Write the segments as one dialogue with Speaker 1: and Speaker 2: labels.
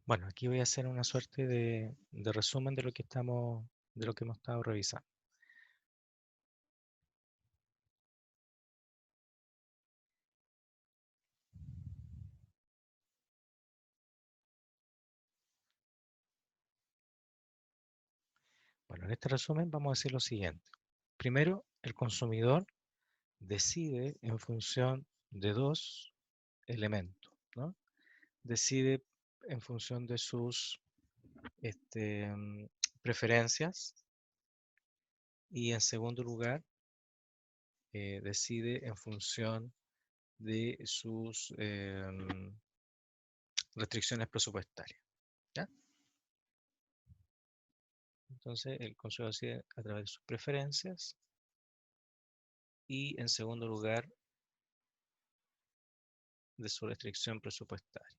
Speaker 1: Bueno, aquí voy a hacer una suerte de resumen de lo que hemos estado revisando. Bueno, en este resumen vamos a decir lo siguiente. Primero, el consumidor decide en función de dos elementos, ¿no? Decide en función de sus este, mm, preferencias y en segundo lugar, decide en función de sus restricciones presupuestarias, ¿ya? Entonces, el consumidor decide a través de sus preferencias y, en segundo lugar, de su restricción presupuestaria.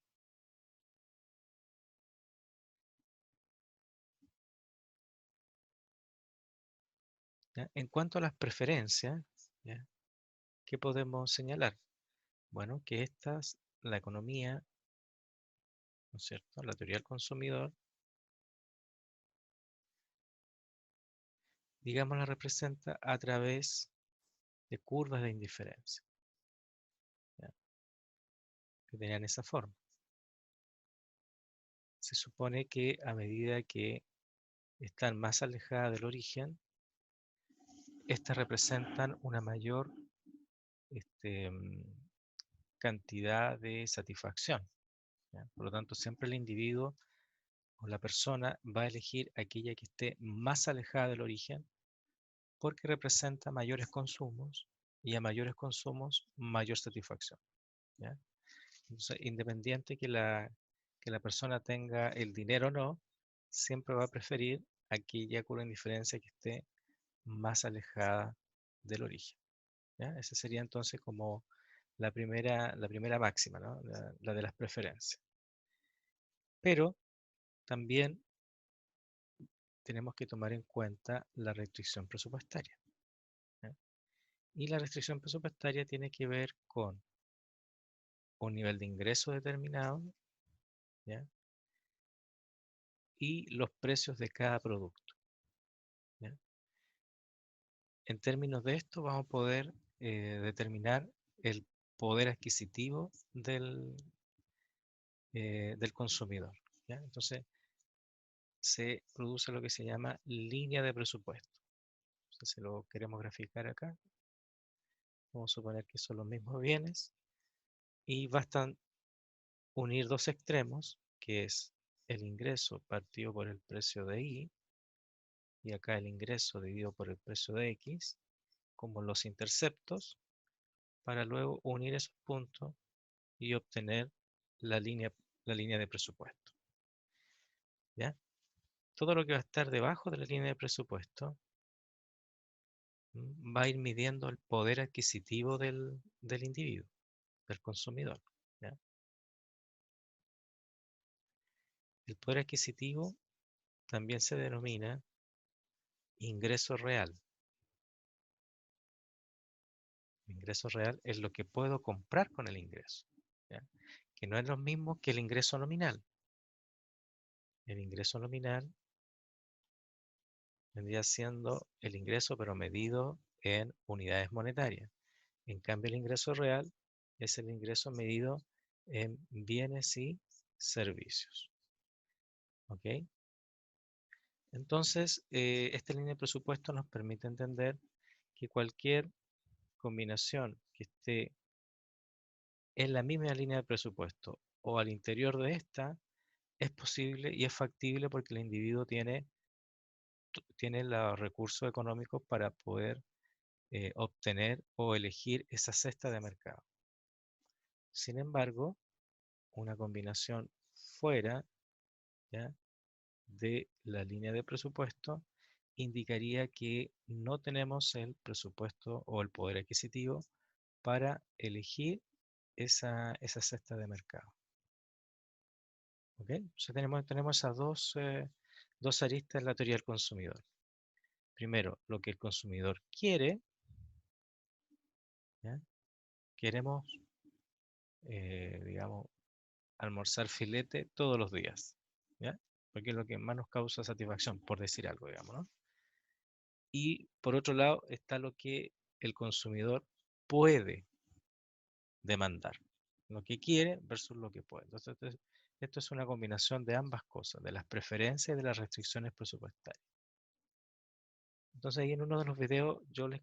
Speaker 1: ¿Ya? En cuanto a las preferencias, ¿ya? ¿Qué podemos señalar? Bueno, que la economía, ¿no es cierto? La teoría del consumidor, digamos, la representa a través de curvas de indiferencia, ¿ya? Que tenían esa forma. Se supone que a medida que están más alejadas del origen, estas representan una mayor este, mm, cantidad de satisfacción, ¿ya? Por lo tanto, siempre el individuo o la persona va a elegir aquella que esté más alejada del origen porque representa mayores consumos y a mayores consumos mayor satisfacción, ¿ya? Entonces, independiente que la persona tenga el dinero o no, siempre va a preferir aquella con indiferencia que esté más alejada del origen, ¿ya? Esa sería entonces como la primera máxima, ¿no? La de las preferencias. Pero también tenemos que tomar en cuenta la restricción presupuestaria, ¿ya? Y la restricción presupuestaria tiene que ver con un nivel de ingreso determinado, ¿ya? Y los precios de cada producto, ¿ya? En términos de esto vamos a poder determinar el poder adquisitivo del consumidor, ¿ya? Entonces se produce lo que se llama línea de presupuesto. Entonces, si lo queremos graficar acá, vamos a suponer que son los mismos bienes y bastan unir dos extremos, que es el ingreso partido por el precio de Y, y acá el ingreso dividido por el precio de X, como los interceptos, para luego unir esos puntos y obtener la línea, la línea de presupuesto, ¿ya? Todo lo que va a estar debajo de la línea de presupuesto va a ir midiendo el poder adquisitivo del individuo, del consumidor, ¿ya? El poder adquisitivo también se denomina ingreso real. El ingreso real es lo que puedo comprar con el ingreso, ¿ya? Que no es lo mismo que el ingreso nominal. El ingreso nominal vendría siendo el ingreso pero medido en unidades monetarias. En cambio, el ingreso real es el ingreso medido en bienes y servicios. ¿Ok? Entonces, esta línea de presupuesto nos permite entender que cualquier combinación que esté en la misma línea de presupuesto o al interior de esta es posible y es factible porque el individuo tiene los recursos económicos para poder obtener o elegir esa cesta de mercado. Sin embargo, una combinación fuera, ¿ya?, de la línea de presupuesto indicaría que no tenemos el presupuesto o el poder adquisitivo para elegir esa cesta de mercado. ¿Ok? Entonces tenemos esas dos aristas en la teoría del consumidor. Primero, lo que el consumidor quiere, ¿ya? Queremos, digamos, almorzar filete todos los días. ¿ya? Porque es lo que más nos causa satisfacción, por decir algo, digamos, ¿no? Y por otro lado está lo que el consumidor puede demandar, lo que quiere versus lo que puede. Entonces, esto es una combinación de ambas cosas, de las preferencias y de las restricciones presupuestarias. Entonces, ahí en uno de los videos yo les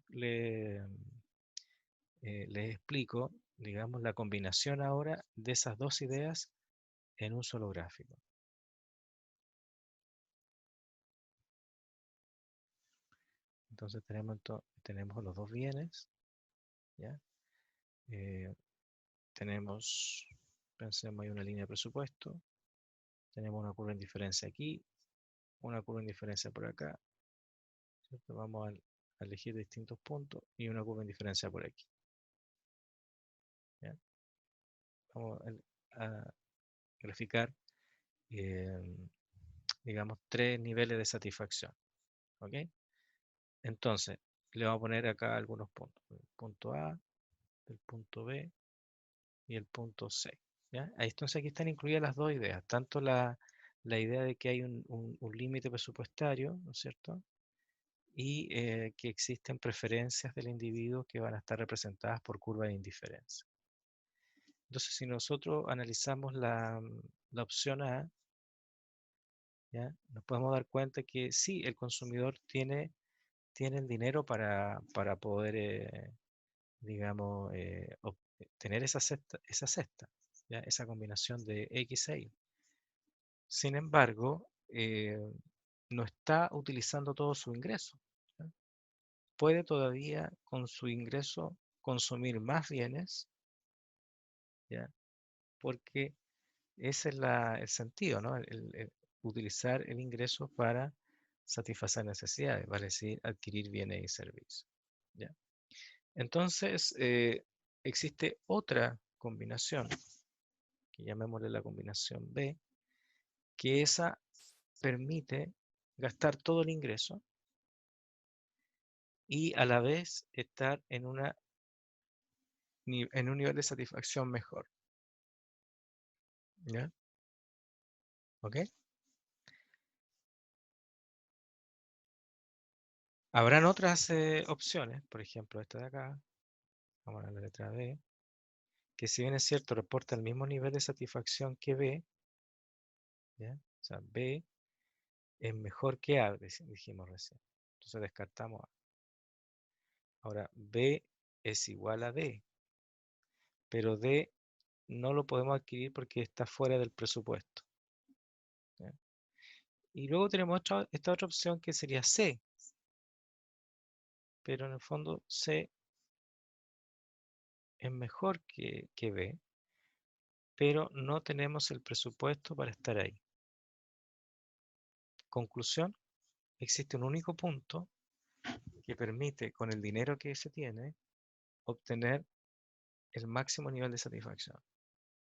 Speaker 1: explico, digamos, la combinación ahora de esas dos ideas en un solo gráfico. Entonces tenemos los dos bienes, ¿ya? Eh, tenemos, pensemos, hay una línea de presupuesto, tenemos una curva en diferencia aquí, una curva en diferencia por acá, ¿cierto? Vamos a elegir distintos puntos y una curva en diferencia por aquí, ¿ya? Vamos a graficar, eh, digamos, tres niveles de satisfacción, ¿ok? Entonces, le vamos a poner acá algunos puntos. El punto A, el punto B y el punto C, ¿ya? Entonces aquí están incluidas las dos ideas, tanto la idea de que hay un límite presupuestario, ¿no es cierto? Y que existen preferencias del individuo que van a estar representadas por curva de indiferencia. Entonces, si nosotros analizamos la opción A, ¿ya? Nos podemos dar cuenta que sí, el consumidor tiene el dinero para poder, digamos, tener esa cesta, ¿ya? Esa combinación de X e Y. Sin embargo, no está utilizando todo su ingreso, ¿ya? Puede todavía con su ingreso consumir más bienes, ¿ya? Porque ese es el sentido, ¿no? El utilizar el ingreso para satisfacer necesidades, vale decir, adquirir bienes y servicios, ¿ya? Entonces, existe otra combinación, que llamémosle la combinación B, que esa permite gastar todo el ingreso y a la vez estar en un nivel de satisfacción mejor, ¿ya? ¿Ok? Habrán otras opciones, por ejemplo, esta de acá, vamos a la letra B, que si bien es cierto, reporta el mismo nivel de satisfacción que B, ¿ya? O sea, B es mejor que A, dijimos recién. Entonces descartamos A. Ahora, B es igual a D, pero D no lo podemos adquirir porque está fuera del presupuesto, ¿ya? Y luego tenemos esta otra opción que sería C, pero en el fondo C es mejor que B, pero no tenemos el presupuesto para estar ahí. Conclusión, existe un único punto que permite, con el dinero que se tiene, obtener el máximo nivel de satisfacción.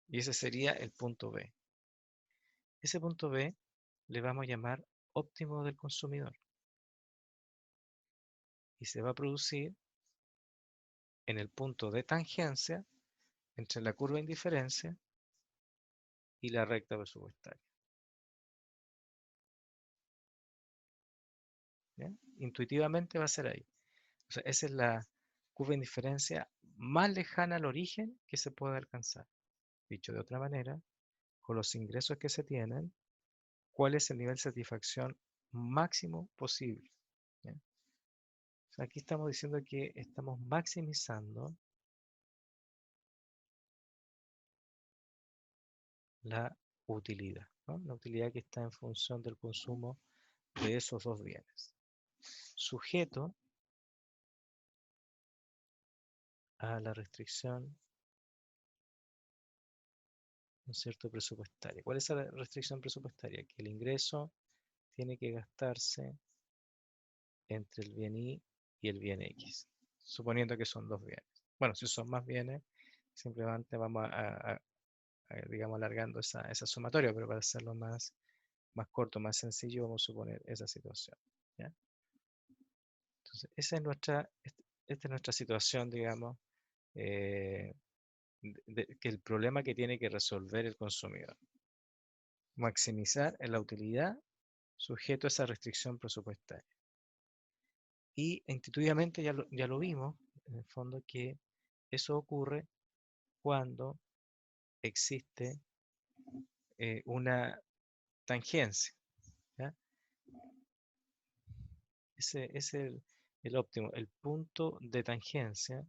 Speaker 1: Y ese sería el punto B. Ese punto B le vamos a llamar óptimo del consumidor. Y se va a producir en el punto de tangencia entre la curva de indiferencia y la recta presupuestaria, ¿ya? Intuitivamente va a ser ahí. O sea, esa es la curva de indiferencia más lejana al origen que se puede alcanzar. Dicho de otra manera, con los ingresos que se tienen, ¿cuál es el nivel de satisfacción máximo posible? ¿Ya? O sea, aquí estamos diciendo que estamos maximizando la utilidad, ¿no? La utilidad que está en función del consumo de esos dos bienes, sujeto a la restricción, ¿no es cierto?, presupuestaria. ¿Cuál es la restricción presupuestaria? Que el ingreso tiene que gastarse entre el bien Y y el bien X, suponiendo que son dos bienes. Bueno, si son más bienes, simplemente vamos digamos, alargando esa sumatoria, pero para hacerlo más corto, más sencillo, vamos a suponer esa situación, ¿ya? Entonces, esta es nuestra situación, digamos, que el problema que tiene que resolver el consumidor. maximizar la utilidad sujeto a esa restricción presupuestaria. Y intuitivamente ya lo vimos, en el fondo, que eso ocurre cuando existe una tangencia. ¿Ya? Ese es el óptimo, el punto de tangencia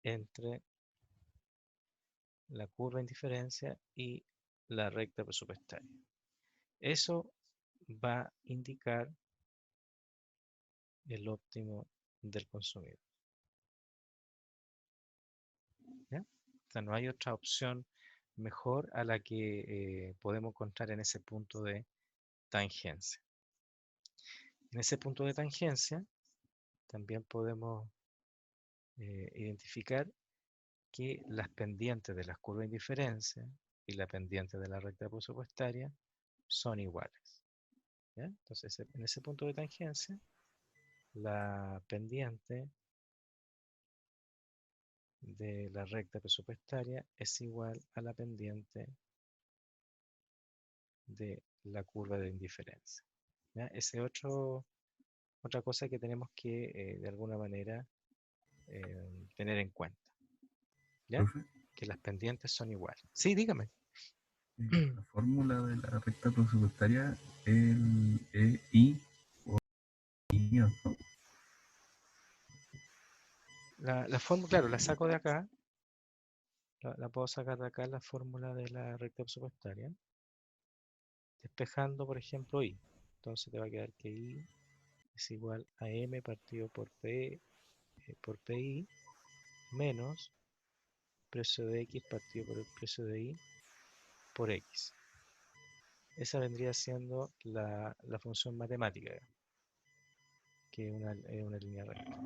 Speaker 1: entre la curva de indiferencia y la recta presupuestaria. Eso va a indicar el óptimo del consumidor. ¿Ya? O sea, no hay otra opción mejor a la que podemos encontrar en ese punto de tangencia. En ese punto de tangencia también podemos identificar que las pendientes de las curvas de indiferencia y la pendiente de la recta presupuestaria son iguales. ¿Ya? Entonces, en ese punto de tangencia, la pendiente de la recta presupuestaria es igual a la pendiente de la curva de indiferencia. ¿Ya? Esa es otra cosa que tenemos que, de alguna manera, tener en cuenta. ¿Ya?
Speaker 2: Profe,
Speaker 1: Que las pendientes son iguales. Sí, dígame.
Speaker 2: la fórmula de la recta presupuestaria, el EI o I, ¿no?
Speaker 1: La fórmula, claro, la saco de acá. La puedo sacar de acá, la fórmula de la recta presupuestaria. Despejando, por ejemplo, I. Entonces te va a quedar que I es igual a M partido por P, por PI menos precio de X partido por el precio de Y por X. Esa vendría siendo la función matemática, que es una línea recta.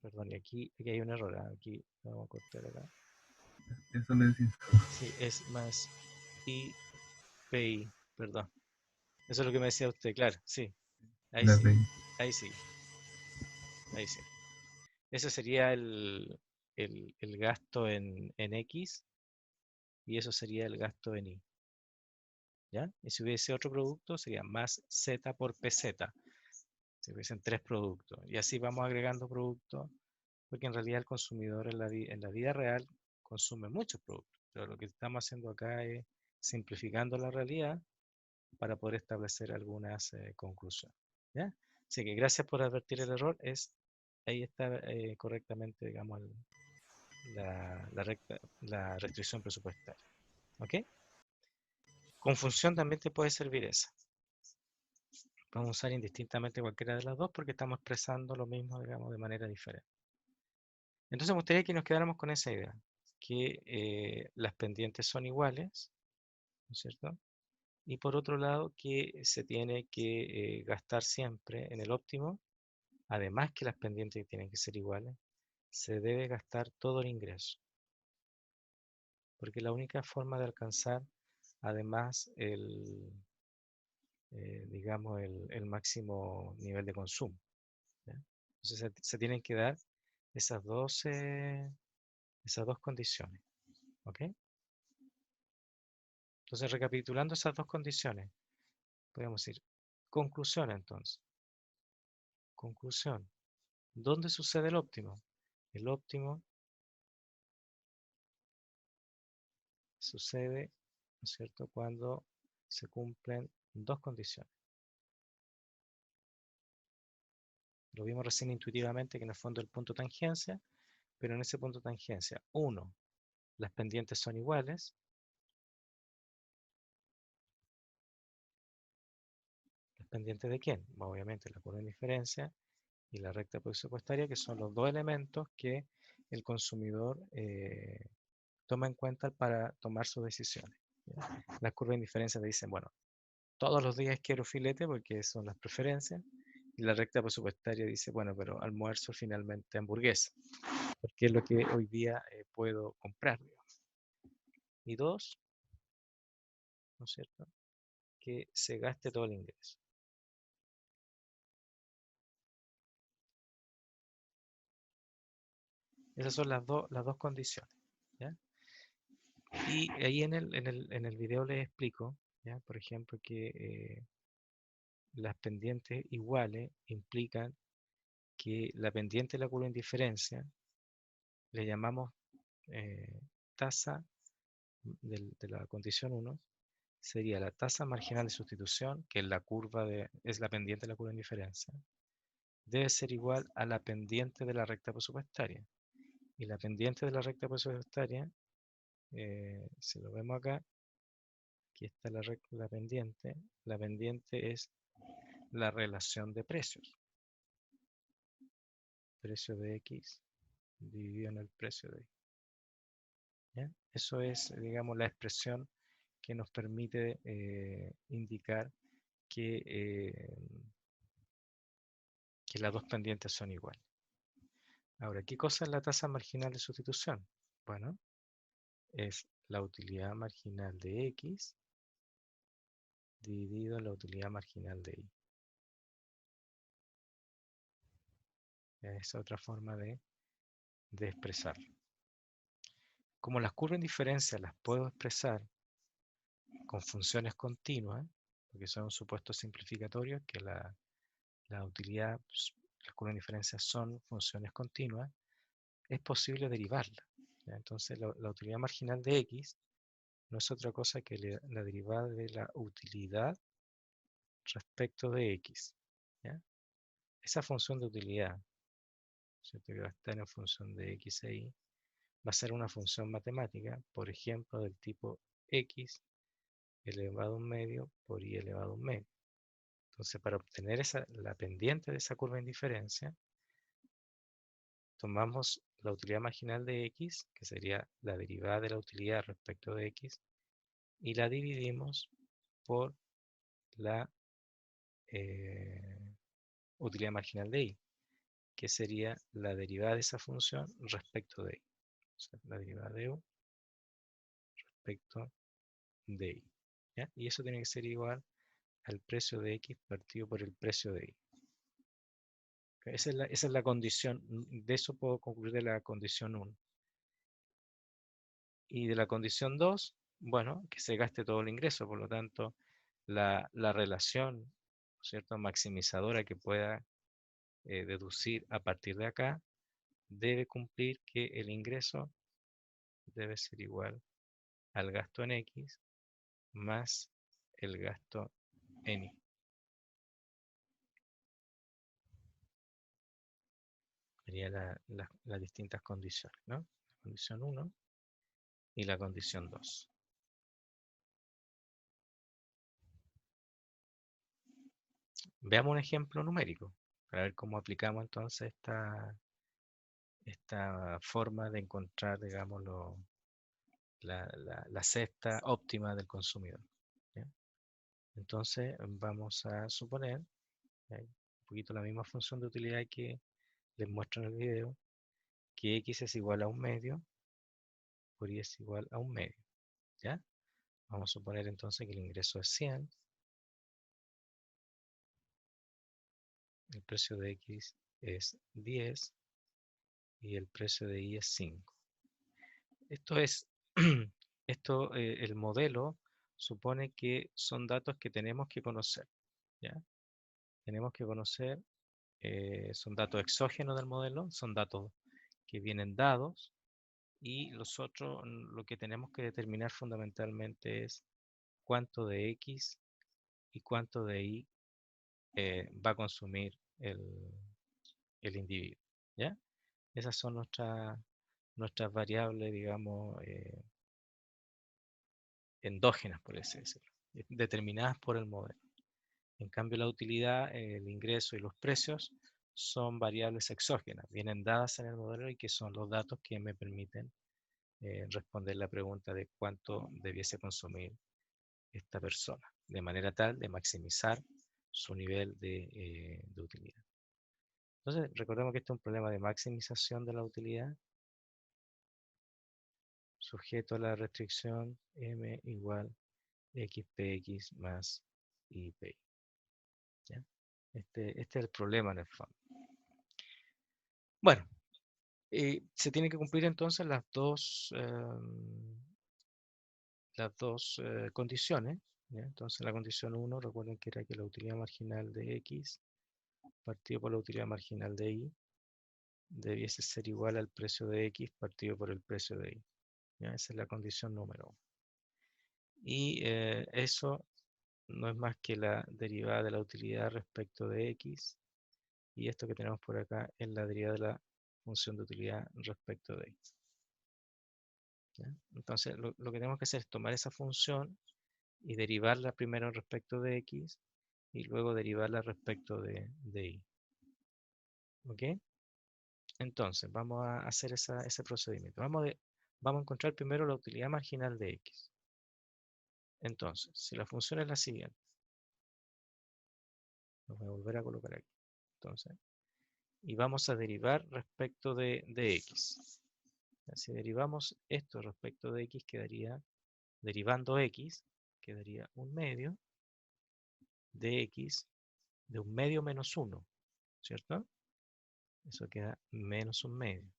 Speaker 1: Perdón, y aquí hay un error. Aquí vamos a cortar acá.
Speaker 2: Eso le decía.
Speaker 1: Sí, es más IPI, perdón. Eso es lo que me decía usted, claro, sí. Ahí
Speaker 2: La
Speaker 1: sí,
Speaker 2: PI.
Speaker 1: ahí sí, ahí sí. Ese sería el gasto en X y eso sería el gasto en Y. ¿Ya? Y si hubiese otro producto sería más Z por PZ. Si hubiesen tres productos. Y así vamos agregando productos, porque en realidad el consumidor en la vida real consume muchos productos. Pero lo que estamos haciendo acá es simplificando la realidad para poder establecer algunas conclusiones. ¿Ya? Así que gracias por advertir el error. Ahí está correctamente, digamos, la restricción presupuestaria. ¿Ok? Con función también te puede servir esa. Vamos a usar indistintamente cualquiera de las dos porque estamos expresando lo mismo, digamos, de manera diferente. Entonces me gustaría que nos quedáramos con esa idea, que las pendientes son iguales, ¿no es cierto? Y por otro lado, que se tiene que gastar siempre en el óptimo, además que las pendientes tienen que ser iguales, se debe gastar todo el ingreso, porque la única forma de alcanzar, además, digamos, el máximo nivel de consumo. ¿Ya? Entonces se tienen que dar esas dos condiciones. ¿Ok? Entonces, recapitulando esas dos condiciones, podemos decir, conclusión entonces. Conclusión. ¿Dónde sucede el óptimo? El óptimo sucede, ¿no es cierto?, cuando se cumplen dos condiciones. Lo vimos recién intuitivamente que en el fondo el punto tangencia, pero en ese punto tangencia, uno, las pendientes son iguales. ¿Las pendientes de quién? Obviamente la curva de indiferencia y la recta presupuestaria, que son los dos elementos que el consumidor toma en cuenta para tomar sus decisiones. ¿Ya? Las curvas de indiferencia te dicen, bueno, todos los días quiero filete porque son las preferencias. Y la recta presupuestaria dice, bueno, pero almuerzo finalmente hamburguesa, porque es lo que hoy día puedo comprar. Digamos. Y dos, ¿no es cierto? Que se gaste todo el ingreso. Esas son las dos condiciones, ¿ya? Y ahí en el video les explico, ¿ya? Por ejemplo, que las pendientes iguales implican que la pendiente de la curva de indiferencia le llamamos tasa de la condición 1, sería la tasa marginal de sustitución, que es la es la pendiente de la curva de indiferencia, debe ser igual a la pendiente de la recta presupuestaria. Y la pendiente de la recta presupuestaria, si lo vemos acá, aquí está la pendiente es la relación de precios. Precio de X dividido en el precio de Y. ¿Ya? Eso es, digamos, la expresión que nos permite indicar que las dos pendientes son iguales. Ahora, ¿qué cosa es la tasa marginal de sustitución? Bueno, es la utilidad marginal de X dividido en la utilidad marginal de Y. Es otra forma de expresarlo. Como las curvas de indiferencia las puedo expresar con funciones continuas, porque son supuestos simplificatorios, que la utilidad, las curvas de indiferencia son funciones continuas, es posible derivarla. ¿Ya? Entonces, la utilidad marginal de X no es otra cosa que la derivada de la utilidad respecto de X. ¿Ya? Esa función de utilidad, ¿cierto? Que va a estar en función de X e Y, va a ser una función matemática, por ejemplo, del tipo X elevado a un medio por Y elevado a un medio. Entonces, para obtener la pendiente de esa curva de indiferencia, tomamos la utilidad marginal de X, que sería la derivada de la utilidad respecto de X, y la dividimos por la utilidad marginal de Y, que sería la derivada de esa función respecto de Y. O sea, la derivada de U respecto de Y. ¿Ya? Y eso tiene que ser igual al precio de X partido por el precio de Y. Esa es la condición, de eso puedo concluir de la condición 1. Y de la condición 2, bueno, que se gaste todo el ingreso, por lo tanto, la relación, ¿cierto?, maximizadora que pueda deducir a partir de acá, debe cumplir que el ingreso debe ser igual al gasto en X más el gasto en Y. Serían las distintas condiciones, ¿no? La condición 1 y la condición 2. Veamos un ejemplo numérico para ver cómo aplicamos entonces esta forma de encontrar, digamos, la cesta óptima del consumidor. ¿Ya? Entonces vamos a suponer, un poquito la misma función de utilidad que les muestro en el video, que X es igual a un medio por Y es igual a un medio. ¿Ya? Vamos a suponer entonces que el ingreso es 100, el precio de X es 10 y el precio de Y es 5. El modelo supone que son datos que tenemos que conocer. ¿Ya? Tenemos que conocer, son datos exógenos del modelo, son datos que vienen dados, y lo que tenemos que determinar fundamentalmente es cuánto de X y cuánto de Y va a consumir el individuo. ¿Ya? Esas son nuestras variables, digamos, endógenas, por así decirlo, determinadas por el modelo. En cambio, la utilidad, el ingreso y los precios son variables exógenas, vienen dadas en el modelo y que son los datos que me permiten responder la pregunta de cuánto debiese consumir esta persona, de manera tal de maximizar su nivel de utilidad. Entonces, recordemos que este es un problema de maximización de la utilidad, sujeto a la restricción m igual xpx más ypi. ¿Ya? Este es el problema en el fondo. Bueno, Se tienen que cumplir entonces las dos condiciones, ¿ya? Entonces la condición 1, recuerden que era que la utilidad marginal de X partido por la utilidad marginal de Y debiese ser igual al precio de X partido por el precio de Y. ¿Ya? Esa es la condición número 1. Y eso no es más que la derivada de la utilidad respecto de X, y esto que tenemos por acá es la derivada de la función de utilidad respecto de X. ¿Ya? Entonces lo que tenemos que hacer es tomar esa función y derivarla primero respecto de X y luego derivarla respecto de Y. ¿Ok? Entonces vamos a hacer ese procedimiento. Vamos a encontrar primero la utilidad marginal de X. Entonces, si la función es la siguiente, lo voy a volver a colocar aquí. Entonces, y vamos a derivar respecto de X. Si derivamos esto respecto de X, quedaría, derivando X, quedaría un medio de X de un medio menos 1, ¿cierto? Eso queda menos un medio.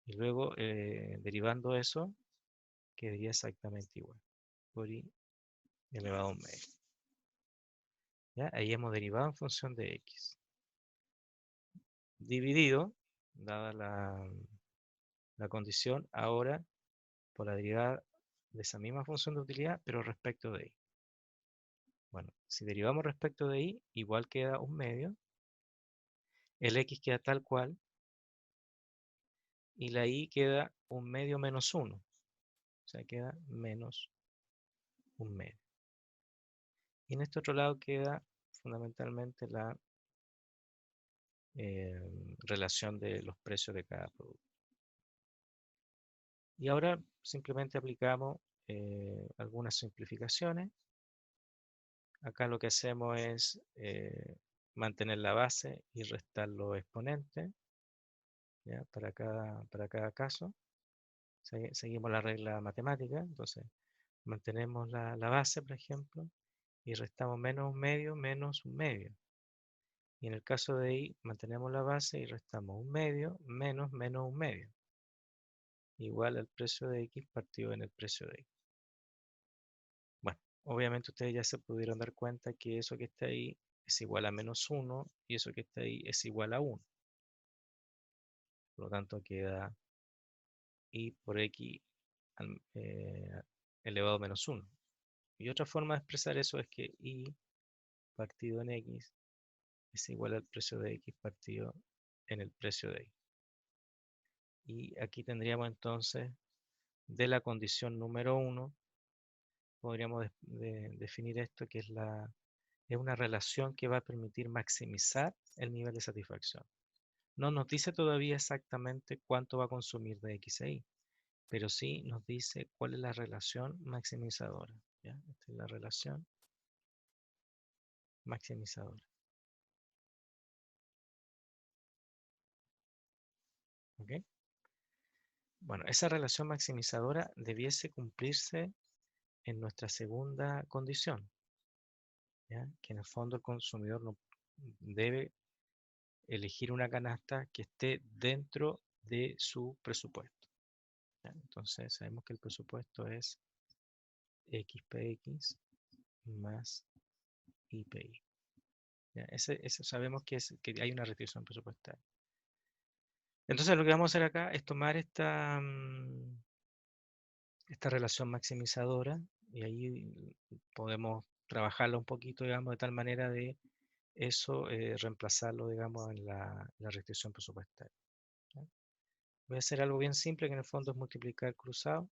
Speaker 1: Y luego, derivando eso, quedaría exactamente igual. Por I elevado a un medio. ¿Ya? Ahí hemos derivado en función de X. Dividido, dada la condición, ahora por la derivada de esa misma función de utilidad, pero respecto de Y. Bueno, si derivamos respecto de Y, igual queda un medio. El X queda tal cual. Y la Y queda un medio menos 1. O sea, queda menos un medio. Y en este otro lado queda fundamentalmente la relación de los precios de cada producto. Y ahora simplemente aplicamos algunas simplificaciones. Acá lo que hacemos es mantener la base y restar los exponentes, ¿ya? Para cada caso. Seguimos la regla matemática, entonces mantenemos la base, por ejemplo, y restamos menos un medio menos un medio. Y en el caso de Y, mantenemos la base y restamos un medio menos menos un medio, igual al precio de X partido en el precio de Y. Bueno, obviamente ustedes ya se pudieron dar cuenta que eso que está ahí es igual a menos 1 y eso que está ahí es igual a 1. Por lo tanto queda Y por X elevado a menos 1. Y otra forma de expresar eso es que Y partido en X es igual al precio de X partido en el precio de Y. Y aquí tendríamos entonces de la condición número 1, podríamos definir esto que es una relación que va a permitir maximizar el nivel de satisfacción. No nos dice todavía exactamente cuánto va a consumir de X a Y, pero sí nos dice cuál es la relación maximizadora. ¿Ya? Esta es la relación maximizadora. ¿Ok? Bueno, esa relación maximizadora debiese cumplirse en nuestra segunda condición, ¿ya? Que en el fondo el consumidor no debe elegir una canasta que esté dentro de su presupuesto. ¿Ya? Entonces sabemos que el presupuesto es XPX más IPI. ¿Ya? Ese sabemos que hay una restricción presupuestaria. Entonces lo que vamos a hacer acá es tomar esta relación maximizadora y ahí podemos trabajarla un poquito, digamos, de tal manera de eso reemplazarlo, digamos, en la restricción presupuestaria. ¿Ya? Voy a hacer algo bien simple que en el fondo es multiplicar cruzado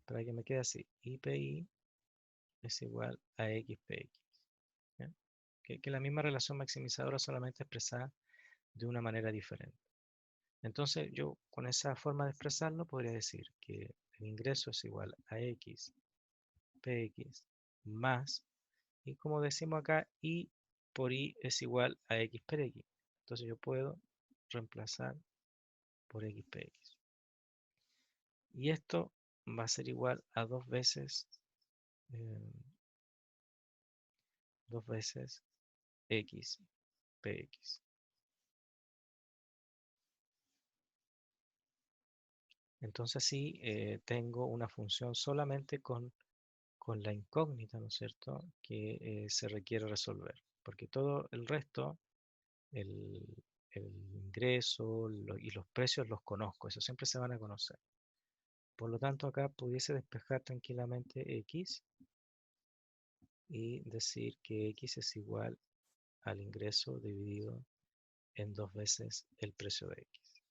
Speaker 1: para que me quede así. IPI es igual a XPX. ¿Ya? Que la misma relación maximizadora solamente expresada de una manera diferente. Entonces yo con esa forma de expresarlo podría decir que el ingreso es igual a X, PX más, y como decimos acá, Y por Y es igual a X per X. Entonces yo puedo reemplazar por X per X. Y esto va a ser igual a 2 veces X PX. Entonces sí, tengo una función solamente con la incógnita, ¿no es cierto?, que se requiere resolver. Porque todo el resto, el, el ingreso y los precios los conozco, eso siempre se van a conocer. Por lo tanto, acá pudiese despejar tranquilamente x y decir que x es igual al ingreso dividido en 2 veces el precio de x.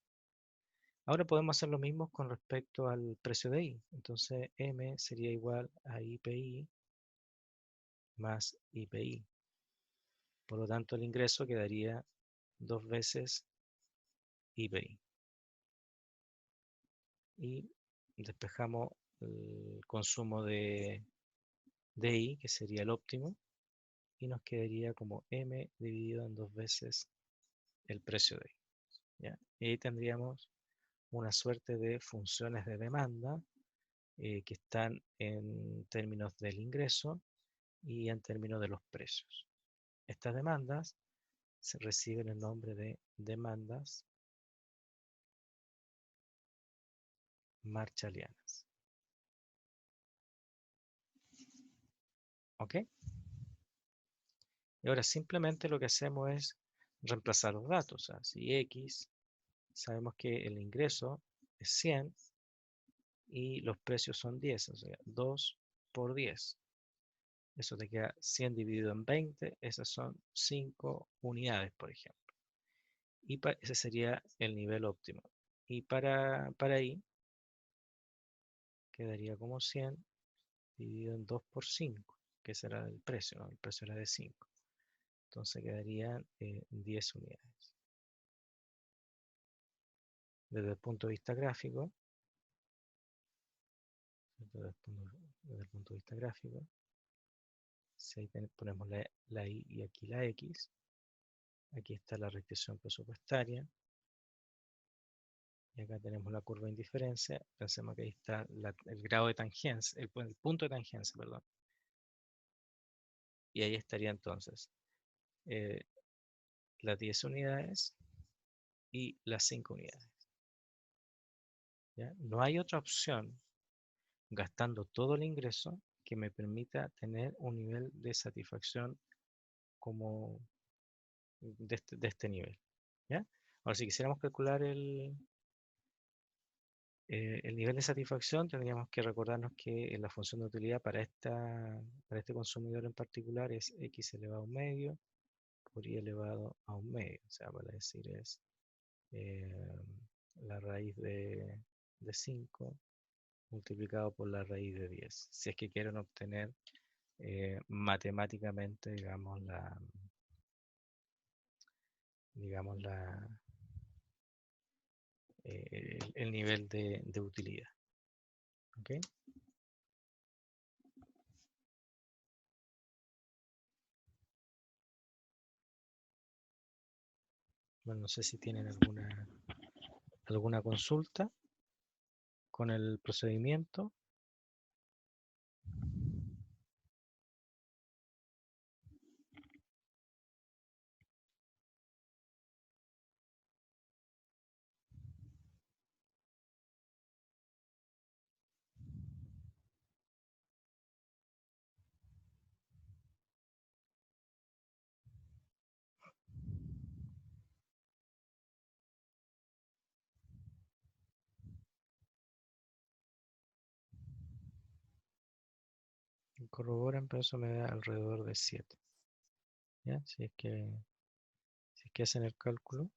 Speaker 1: Ahora podemos hacer lo mismo con respecto al precio de y. Entonces m sería igual a IPI más IPI. Por lo tanto, el ingreso quedaría 2 veces IPI. Y despejamos el consumo de I, que sería el óptimo, y nos quedaría como M dividido en 2 veces el precio de I. ¿Ya? Y ahí tendríamos una suerte de funciones de demanda que están en términos del ingreso y en términos de los precios. Estas demandas se reciben el nombre de demandas marshallianas. ¿Ok? Y ahora simplemente lo que hacemos es reemplazar los datos. O sea, si X, sabemos que el ingreso es 100 y los precios son 10, o sea, 2 por 10. Eso te queda 100 dividido en 20, esas son 5 unidades, por ejemplo. Y ese sería el nivel óptimo. Y para ahí quedaría como 100 dividido en 2 por 5, que será el precio, ¿no? El precio era de 5. Entonces quedarían 10 unidades. Desde el punto de vista gráfico, desde el punto de vista gráfico, si ahí ponemos la Y y aquí la X, aquí está la restricción presupuestaria, y acá tenemos la curva de indiferencia, pensemos que ahí está el grado de tangencia, el punto de tangencia, perdón. Y ahí estaría entonces eh, las 10 unidades y las 5 unidades. ¿Ya? No hay otra opción, gastando todo el ingreso, que me permita tener un nivel de satisfacción como de este nivel. ¿Ya? Ahora, si quisiéramos calcular el nivel de satisfacción, tendríamos que recordarnos que la función de utilidad para este consumidor en particular es x elevado a un medio por y elevado a un medio. O sea, vale decir, es eh, la raíz de 5 multiplicado por la raíz de 10. Si es que quieren obtener matemáticamente, digamos el nivel de utilidad. ¿Ok? Bueno, no sé si tienen alguna consulta con el procedimiento. Corroboran, pero eso me da alrededor de 7. ¿Ya? Si es que hacen el cálculo.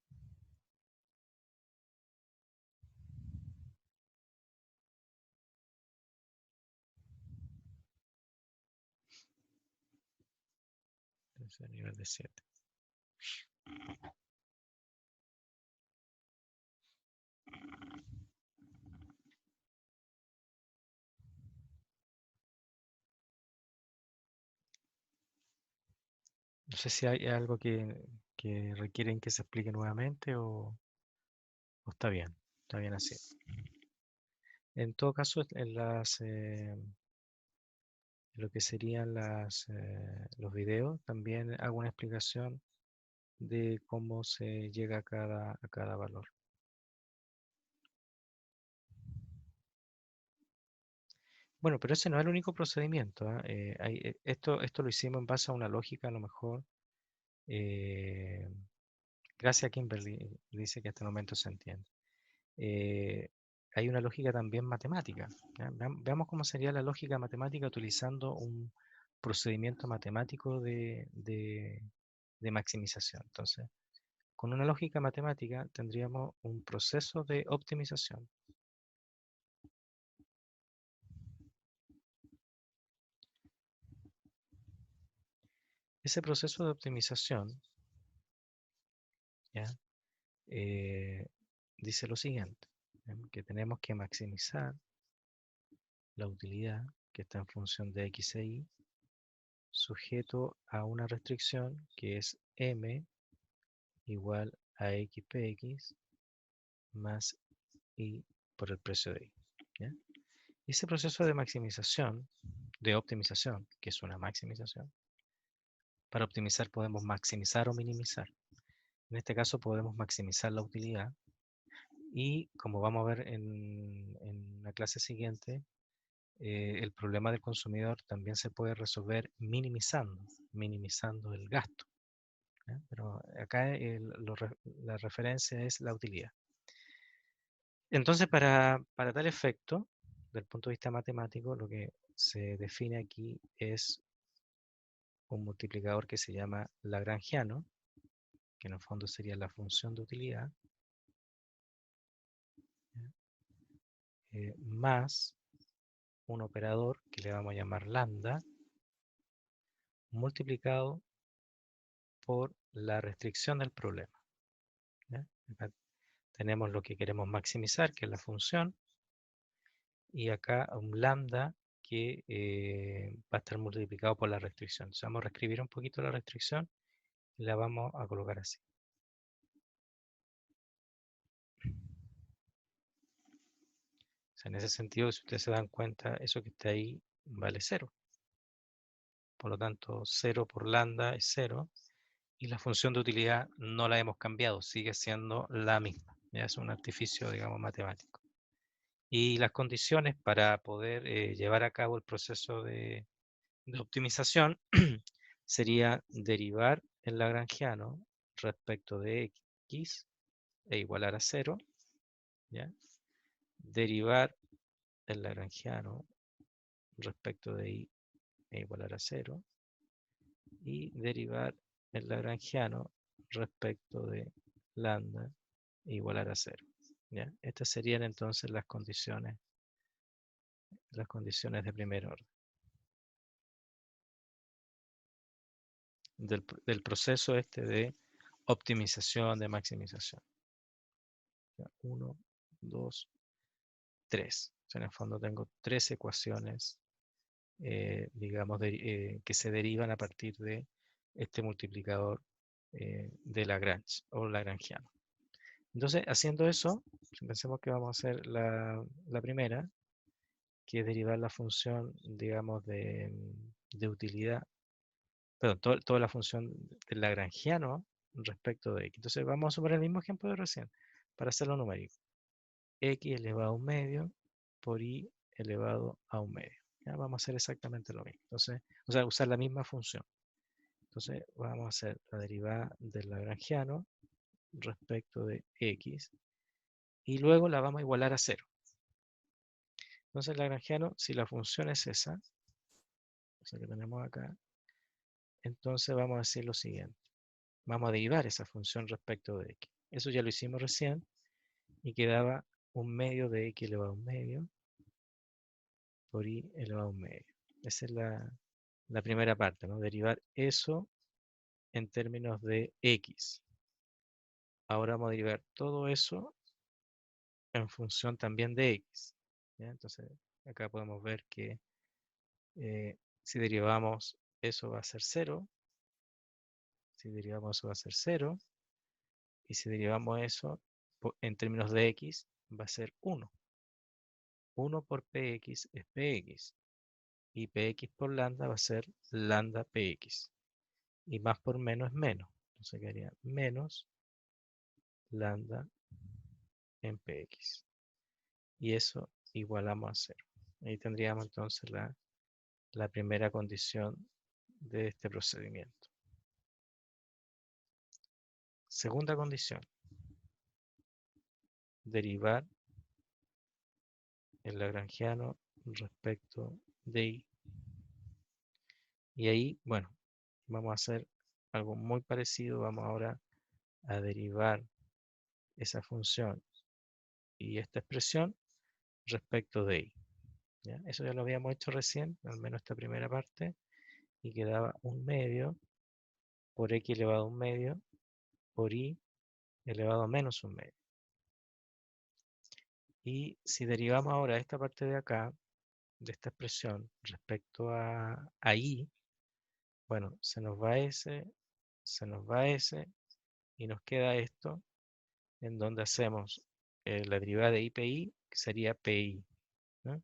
Speaker 1: Entonces, a nivel de 7. No sé si hay algo que requieren que se explique nuevamente o está bien así. En todo caso, lo que serían los videos, también hago una explicación de cómo se llega a cada valor. Bueno, pero ese no es el único procedimiento. ¿Ah? Esto lo hicimos en base a una lógica, a lo mejor. eh, Gracias a Kimberly, dice que hasta el momento se entiende. Eh, Hay una lógica también matemática. ¿Ya? Veamos cómo sería la lógica matemática utilizando un procedimiento matemático de maximización. Entonces, con una lógica matemática tendríamos un proceso de optimización. Ese proceso de optimización, ¿ya? Eh, dice lo siguiente, ¿ya? Que tenemos que maximizar la utilidad que está en función de x e y, sujeto a una restricción que es m igual a xpx más y por el precio de y. ¿Ya? Ese proceso de maximización, de optimización, que es una maximización, para optimizar podemos maximizar o minimizar. En este caso podemos maximizar la utilidad y, como vamos a ver en la clase siguiente, el problema del consumidor también se puede resolver minimizando el gasto. ¿Ya? Pero acá la referencia es la utilidad. Entonces, para tal efecto, desde el punto de vista matemático, lo que se define aquí es un multiplicador que se llama lagrangiano, que en el fondo sería la función de utilidad, más un operador que le vamos a llamar lambda, multiplicado por la restricción del problema. ¿Ya? Acá tenemos lo que queremos maximizar, que es la función, y acá un lambda que va a estar multiplicado por la restricción. Entonces vamos a reescribir un poquito la restricción y la vamos a colocar así. O sea, en ese sentido, si ustedes se dan cuenta, eso que está ahí vale 0. Por lo tanto, 0 por lambda es 0. Y la función de utilidad no la hemos cambiado, sigue siendo la misma. Ya es un artificio, digamos, matemático. Y las condiciones para poder llevar a cabo el proceso de optimización sería derivar el lagrangiano respecto de x e igualar a 0, ¿ya? Derivar el lagrangiano respecto de y e igualar a 0 y derivar el lagrangiano respecto de lambda e igualar a 0. ¿Ya? Estas serían entonces las condiciones de primer orden del proceso este de optimización, de maximización. 1, 2, 3. O sea, en el fondo tengo 3 ecuaciones, digamos, que se derivan a partir de este multiplicador de Lagrange o lagrangiano. Entonces, haciendo eso, pensemos que vamos a hacer la primera, que es derivar la función, digamos, de utilidad, perdón, toda la función del lagrangiano respecto de x. Entonces, vamos a suponer el mismo ejemplo de recién, para hacerlo numérico. X elevado a un medio por y elevado a un medio. ¿Ya? Vamos a hacer exactamente lo mismo. Entonces, o sea, usar la misma función. Entonces, vamos a hacer la derivada del lagrangiano respecto de x y luego la vamos a igualar a 0. Entonces, el lagrangiano, si la función es esa, o sea que tenemos acá, entonces vamos a decir lo siguiente. Vamos a derivar esa función respecto de x. Eso ya lo hicimos recién y quedaba un medio de x elevado a un medio por y elevado a un medio. Esa es la primera parte, ¿no? Derivar eso en términos de x. Ahora vamos a derivar todo eso en función también de x. ¿Ya? Entonces, acá podemos ver que si derivamos eso va a ser 0. Si derivamos eso va a ser 0. Y si derivamos eso en términos de x va a ser 1. 1 por px es px. Y px por lambda va a ser lambda px. Y más por menos es menos. Entonces quedaría menos lambda en px. Y eso igualamos a 0. Ahí tendríamos entonces la primera condición de este procedimiento. Segunda condición. Derivar el lagrangiano respecto de y. Y ahí, bueno, vamos a hacer algo muy parecido. Vamos ahora a derivar esa función y esta expresión respecto de y. ¿Ya? Eso ya lo habíamos hecho recién, al menos esta primera parte, y quedaba 1 medio por x elevado a 1 medio por y elevado a menos 1 medio. Y si derivamos ahora esta parte de acá, de esta expresión, respecto a y, bueno, se nos va ese, se nos va ese, y nos queda esto, en donde hacemos la derivada de IPI, que sería PI. ¿No?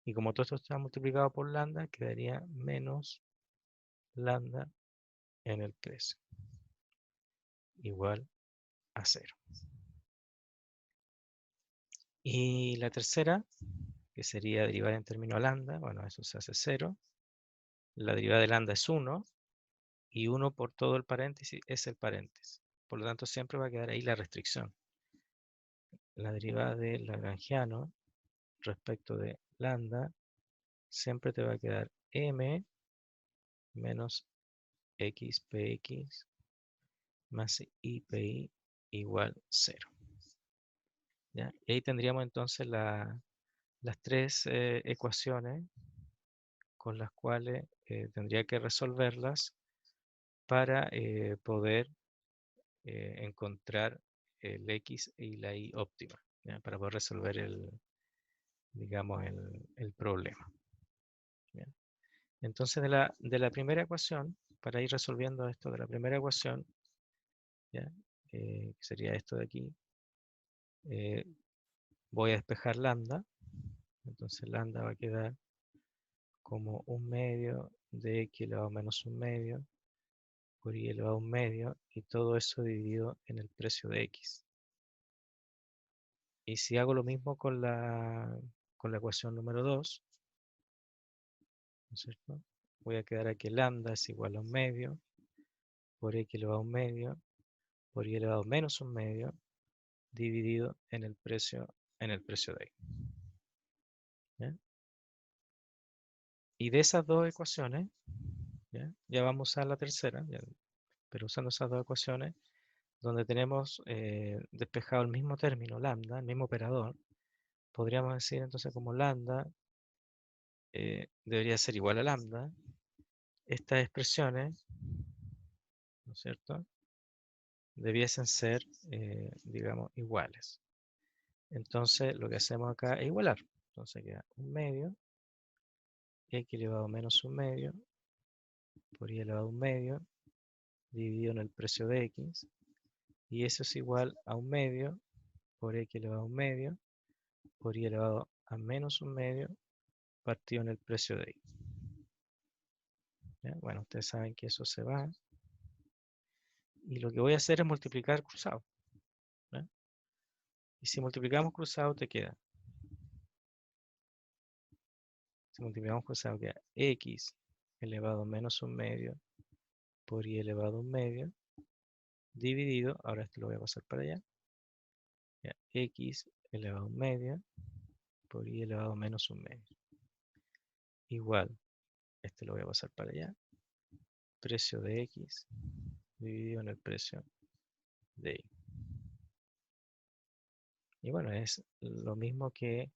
Speaker 1: Y como todo esto está multiplicado por lambda, quedaría menos lambda en el precio, igual a 0. Y la tercera, que sería derivar en término lambda, bueno, eso se hace 0. La derivada de lambda es 1, y 1 por todo el paréntesis es el paréntesis. Por lo tanto, siempre va a quedar ahí la restricción. La derivada del lagrangiano respecto de lambda siempre te va a quedar m menos xpx más ipi igual 0. ¿Ya? Y ahí tendríamos entonces las tres ecuaciones con las cuales tendría que resolverlas para poder encontrar el x y la y óptima, ¿ya? Para poder resolver digamos, el problema. ¿Ya? Entonces, de la primera ecuación, para ir resolviendo esto de la primera ecuación, ¿ya? Que sería esto de aquí, voy a despejar lambda. Entonces lambda va a quedar como 1 medio de x elevado a menos 1 medio por y elevado a 1 medio, y todo eso dividido en el precio de x. Y si hago lo mismo con la ecuación número 2, ¿no es cierto? Voy a quedar aquí lambda es igual a 1 medio por x elevado a 1 medio por y elevado a menos 1 medio dividido en el precio de y. ¿Ya? Y de esas dos ecuaciones, ya vamos a la tercera, pero usando esas dos ecuaciones, donde tenemos despejado el mismo término, lambda, el mismo operador, podríamos decir entonces como lambda debería ser igual a lambda. Estas expresiones, ¿no es cierto?, debiesen ser, digamos, iguales. Entonces lo que hacemos acá es igualar. Entonces queda 1 medio, x elevado a menos 1 medio, por y elevado a 1 medio, dividido en el precio de x, y eso es igual a 1 medio por x elevado a 1 medio, por y elevado a menos 1 medio, partido en el precio de y. ¿Ya? Bueno, ustedes saben que eso se va, y lo que voy a hacer es multiplicar cruzado. ¿Ya? Y si multiplicamos cruzado te queda, si multiplicamos cruzado queda x elevado a menos 1 medio por y elevado a 1 medio, dividido, ahora esto lo voy a pasar para allá, ¿ya? X elevado a 1 medio por y elevado a menos 1 medio. Igual, este lo voy a pasar para allá, precio de x dividido en el precio de y. Y bueno, es lo mismo que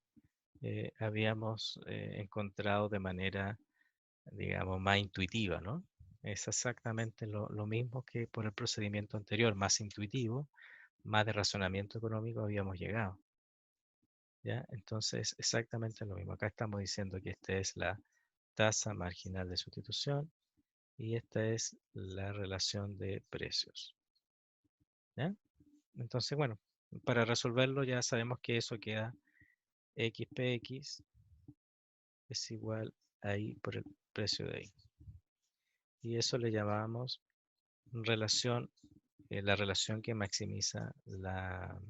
Speaker 1: habíamos encontrado de manera, digamos, más intuitiva, ¿no? Es exactamente lo mismo que por el procedimiento anterior, más intuitivo, más de razonamiento económico habíamos llegado. ¿Ya? Entonces, exactamente lo mismo. Acá estamos diciendo que esta es la tasa marginal de sustitución y esta es la relación de precios. ¿Ya? Entonces, bueno, para resolverlo ya sabemos que eso queda xpx es igual a y por el precio de y. Y eso le llamamos relación, la relación que maximiza la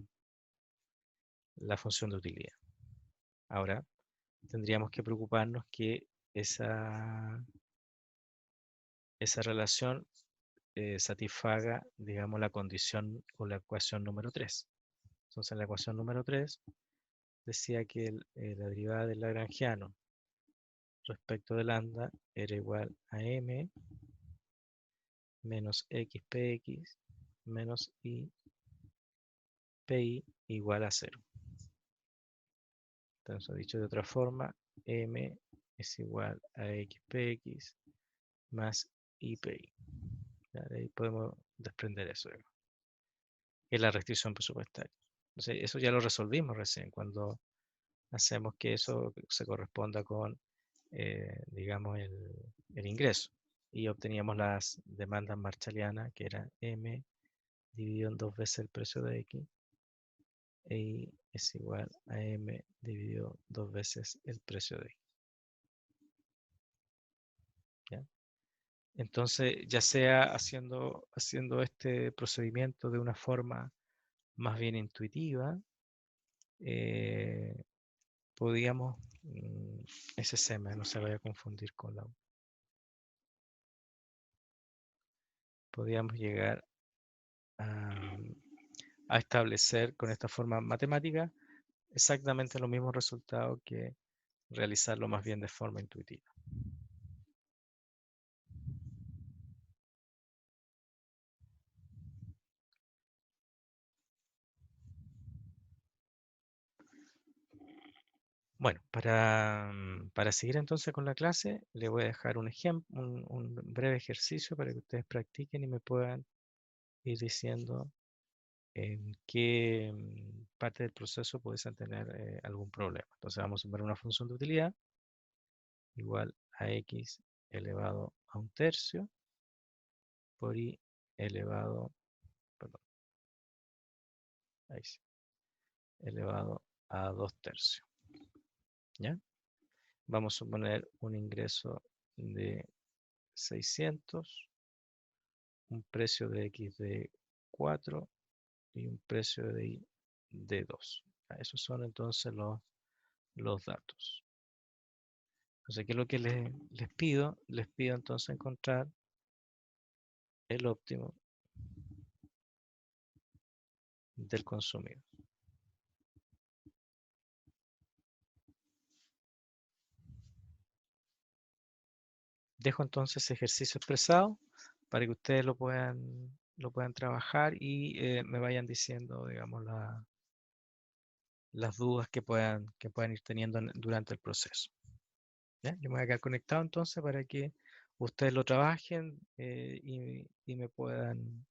Speaker 1: función de utilidad. Ahora, tendríamos que preocuparnos que esa relación satisfaga, digamos, la condición o la ecuación número 3. Entonces, la ecuación número 3 decía que la derivada del lagrangiano respecto del lambda era igual a m menos xpx menos i pi igual a 0. Entonces, dicho de otra forma, m es igual a xpx más i pi. De ahí podemos desprender eso, que es la restricción presupuestaria. Entonces, eso ya lo resolvimos recién, cuando hacemos que eso se corresponda con, digamos, el ingreso. Y obteníamos las demandas marshallianas, que era m dividido en 2 veces el precio de x, e y es igual a m dividido 2 veces el precio de x. ¿Ya? Entonces, ya sea haciendo este procedimiento de una forma más bien intuitiva, podíamos, ese SEMA, no se vaya a confundir con la U. Podíamos llegar a establecer con esta forma matemática exactamente los mismos resultados que realizarlo más bien de forma intuitiva. Bueno, para seguir entonces con la clase, le voy a dejar un ejemplo, un breve ejercicio para que ustedes practiquen y me puedan ir diciendo en qué parte del proceso pudiesen tener algún problema. Entonces vamos a sumar una función de utilidad igual a x elevado a 1/3 por y elevado, perdón, ahí sí, elevado a 2/3. ¿Ya? Vamos a suponer un ingreso de 600, un precio de x de 4 y un precio de y de 2. Esos son entonces los datos. Entonces, ¿qué es lo que les pido? Les pido entonces encontrar el óptimo del consumido. Dejo entonces ese ejercicio expresado para que ustedes lo puedan trabajar y me vayan diciendo, digamos, las dudas que puedan ir teniendo durante el proceso. ¿Ya? Yo me voy a quedar conectado entonces para que ustedes lo trabajen y me puedan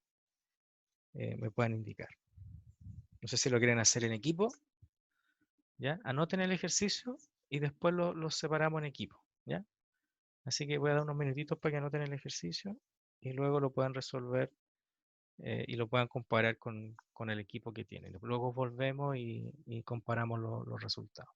Speaker 1: indicar. No sé si lo quieren hacer en equipo. ¿Ya? Anoten el ejercicio y después lo separamos en equipo. ¿Ya? Así que voy a dar unos minutitos para que anoten el ejercicio y luego lo puedan resolver y lo puedan comparar con el equipo que tienen. Luego volvemos y comparamos los resultados.